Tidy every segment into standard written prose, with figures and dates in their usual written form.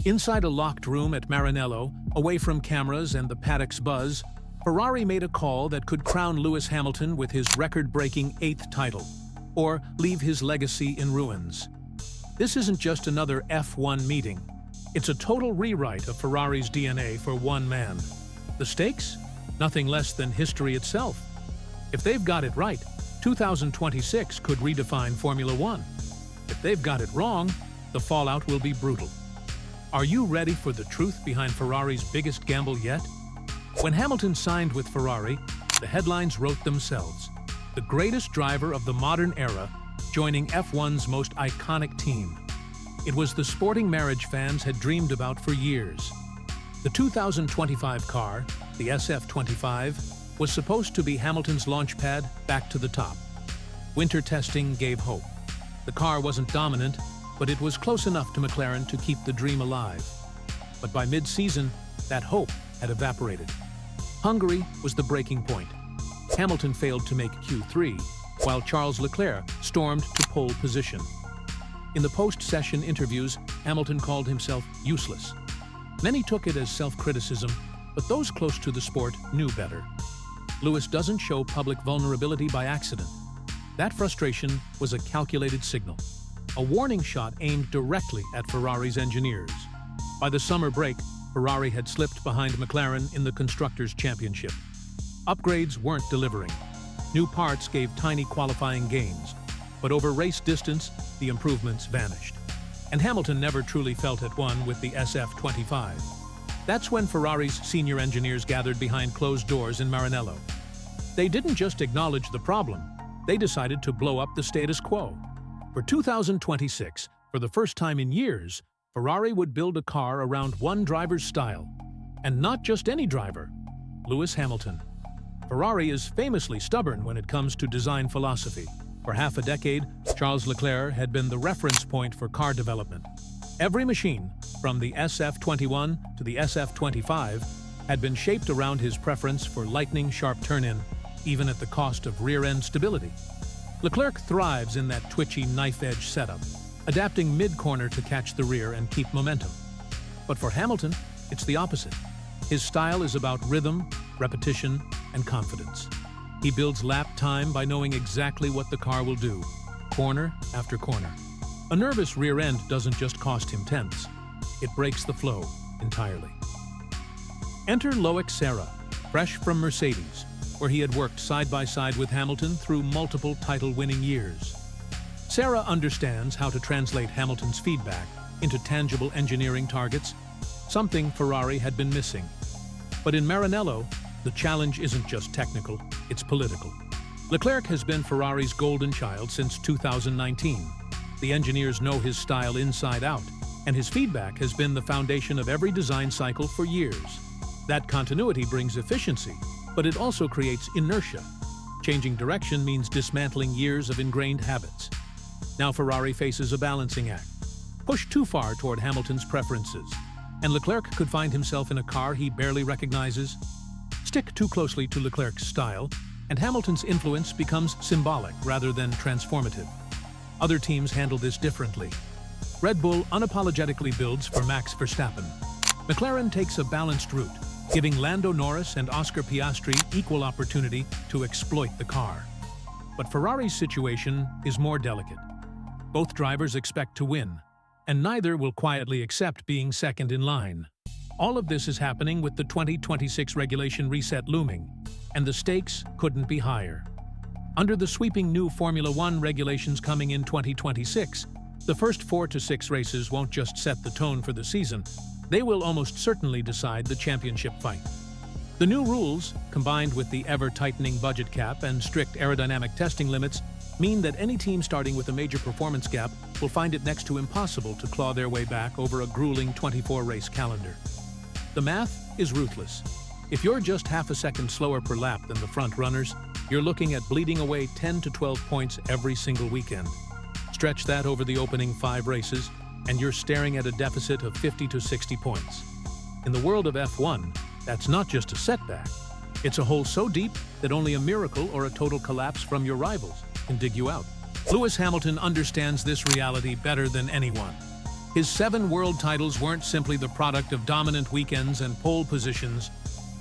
Inside a locked room at Maranello, away from cameras and the paddock's buzz, Ferrari made a call that could crown Lewis Hamilton with his record-breaking 8th title, or leave his legacy in ruins. This isn't just another F1 meeting. It's a total rewrite of Ferrari's DNA for one man. The stakes? Nothing less than history itself. If they've got it right, 2026 could redefine Formula One. If they've got it wrong, the fallout will be brutal. Are you ready for the truth behind Ferrari's biggest gamble yet? When Hamilton signed with Ferrari, the headlines wrote themselves. The greatest driver of the modern era, joining F1's most iconic team. It was the sporting marriage fans had dreamed about for years. The 2025 car, the SF25, was supposed to be Hamilton's launchpad back to the top. Winter testing gave hope. The car wasn't dominant, but it was close enough to McLaren to keep the dream alive. But by mid-season, that hope had evaporated. Hungary was the breaking point. Hamilton failed to make Q3, while Charles Leclerc stormed to pole position. In the post-session interviews, Hamilton called himself useless. Many took it as self-criticism, but those close to the sport knew better. Lewis doesn't show public vulnerability by accident. That frustration was a calculated signal, a warning shot aimed directly at Ferrari's engineers. By the summer break, Ferrari had slipped behind McLaren in the Constructors' Championship. Upgrades weren't delivering. New parts gave tiny qualifying gains, but over race distance, the improvements vanished. And Hamilton never truly felt at one with the SF25. That's when Ferrari's senior engineers gathered behind closed doors in Maranello. They didn't just acknowledge the problem, they decided to blow up the status quo. For 2026, for the first time in years, Ferrari would build a car around one driver's style. And not just any driver, Lewis Hamilton. Ferrari is famously stubborn when it comes to design philosophy. For half a decade, Charles Leclerc had been the reference point for car development. Every machine, from the SF21 to the SF25, had been shaped around his preference for lightning-sharp turn-in, even at the cost of rear-end stability. Leclerc thrives in that twitchy knife-edge setup, adapting mid-corner to catch the rear and keep momentum. But for Hamilton, it's the opposite. His style is about rhythm, repetition, and confidence. He builds lap time by knowing exactly what the car will do, corner after corner. A nervous rear end doesn't just cost him tenths, it breaks the flow entirely. Enter Loïc Serra, fresh from Mercedes, where he had worked side by side with Hamilton through multiple title-winning years. Serra understands how to translate Hamilton's feedback into tangible engineering targets, something Ferrari had been missing. But in Maranello, the challenge isn't just technical, it's political. Leclerc has been Ferrari's golden child since 2019. The engineers know his style inside out, and his feedback has been the foundation of every design cycle for years. That continuity brings efficiency, but it also creates inertia. Changing direction means dismantling years of ingrained habits. Now Ferrari faces a balancing act. Push too far toward Hamilton's preferences, and Leclerc could find himself in a car he barely recognizes. Stick too closely to Leclerc's style, and Hamilton's influence becomes symbolic rather than transformative. Other teams handle this differently. Red Bull unapologetically builds for Max Verstappen. McLaren takes a balanced route, giving Lando Norris and Oscar Piastri equal opportunity to exploit the car. But Ferrari's situation is more delicate. Both drivers expect to win, and neither will quietly accept being second in line. All of this is happening with the 2026 regulation reset looming, and the stakes couldn't be higher. Under the sweeping new Formula One regulations coming in 2026, the first 4 to 6 races won't just set the tone for the season, they will almost certainly decide the championship fight. The new rules, combined with the ever-tightening budget cap and strict aerodynamic testing limits, mean that any team starting with a major performance gap will find it next to impossible to claw their way back over a grueling 24-race calendar. The math is ruthless. If you're just half a second slower per lap than the front runners, you're looking at bleeding away 10 to 12 points every single weekend. Stretch that over the opening 5 races, and you're staring at a deficit of 50 to 60 points. In the world of F1, that's not just a setback. It's a hole so deep that only a miracle or a total collapse from your rivals can dig you out. Lewis Hamilton understands this reality better than anyone. His 7 world titles weren't simply the product of dominant weekends and pole positions.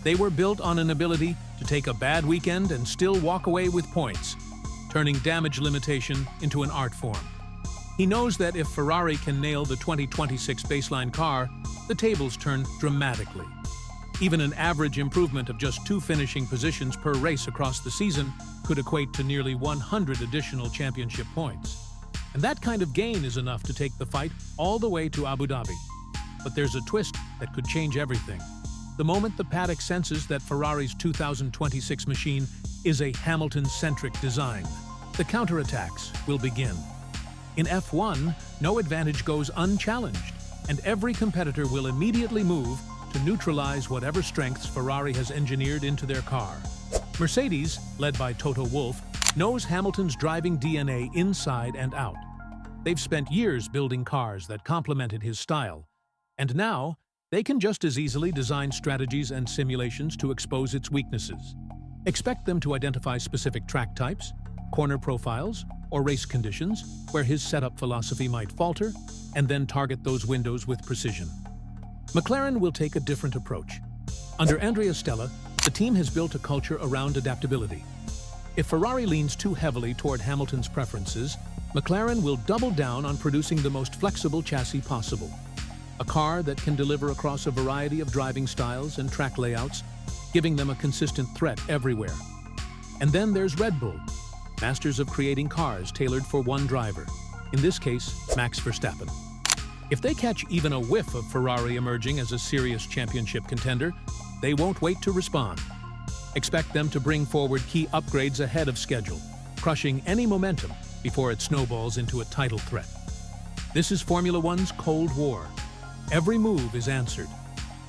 They were built on an ability to take a bad weekend and still walk away with points, turning damage limitation into an art form. He knows that if Ferrari can nail the 2026 baseline car, the tables turn dramatically. Even an average improvement of just 2 finishing positions per race across the season could equate to nearly 100 additional championship points. And that kind of gain is enough to take the fight all the way to Abu Dhabi. But there's a twist that could change everything. The moment the paddock senses that Ferrari's 2026 machine is a Hamilton-centric design, the counterattacks will begin. In F1, no advantage goes unchallenged, and every competitor will immediately move to neutralize whatever strengths Ferrari has engineered into their car. Mercedes, led by Toto Wolff, knows Hamilton's driving DNA inside and out. They've spent years building cars that complemented his style, and now they can just as easily design strategies and simulations to expose its weaknesses. Expect them to identify specific track types, corner profiles, or race conditions where his setup philosophy might falter, and then target those windows with precision. McLaren will take a different approach. Under Andrea Stella, the team has built a culture around adaptability. If Ferrari leans too heavily toward Hamilton's preferences, McLaren will double down on producing the most flexible chassis possible. A car that can deliver across a variety of driving styles and track layouts, giving them a consistent threat everywhere. And then there's Red Bull, masters of creating cars tailored for one driver, in this case, Max Verstappen. If they catch even a whiff of Ferrari emerging as a serious championship contender, they won't wait to respond. Expect them to bring forward key upgrades ahead of schedule, crushing any momentum before it snowballs into a title threat. This is Formula One's Cold War. Every move is answered.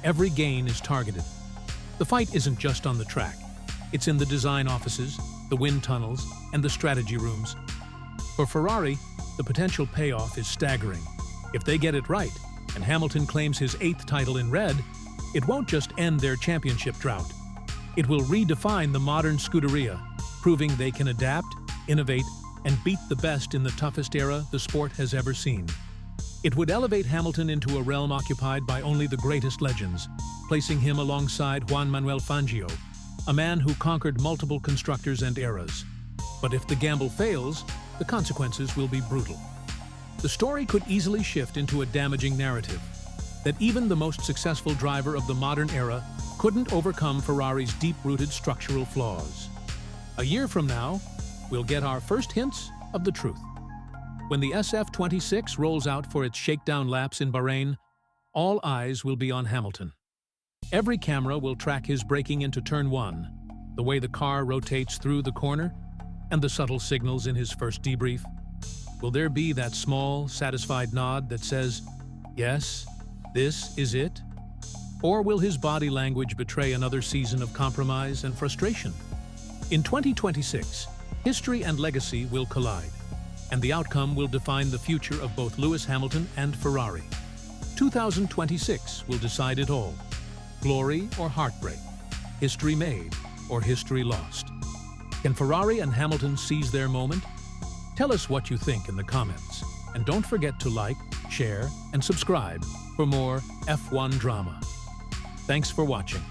Every gain is targeted. The fight isn't just on the track. It's in the design offices, the wind tunnels, and the strategy rooms. For Ferrari, the potential payoff is staggering. If they get it right, and Hamilton claims his 8th title in red, it won't just end their championship drought. It will redefine the modern Scuderia, proving they can adapt, innovate, and beat the best in the toughest era the sport has ever seen. It would elevate Hamilton into a realm occupied by only the greatest legends, placing him alongside Juan Manuel Fangio, a man who conquered multiple constructors and eras. But if the gamble fails, the consequences will be brutal. The story could easily shift into a damaging narrative, that even the most successful driver of the modern era couldn't overcome Ferrari's deep-rooted structural flaws. A year from now, we'll get our first hints of the truth. When the SF26 rolls out for its shakedown laps in Bahrain, all eyes will be on Hamilton. Every camera will track his braking into turn 1, the way the car rotates through the corner, and the subtle signals in his first debrief. Will there be that small, satisfied nod that says, "Yes, this is it"? Or will his body language betray another season of compromise and frustration? In 2026, history and legacy will collide, and the outcome will define the future of both Lewis Hamilton and Ferrari. 2026 will decide it all. Glory or heartbreak, history made or history lost. Can Ferrari and Hamilton seize their moment? Tell us what you think in the comments, and don't forget to like, share, and subscribe for more F1 drama. Thanks for watching.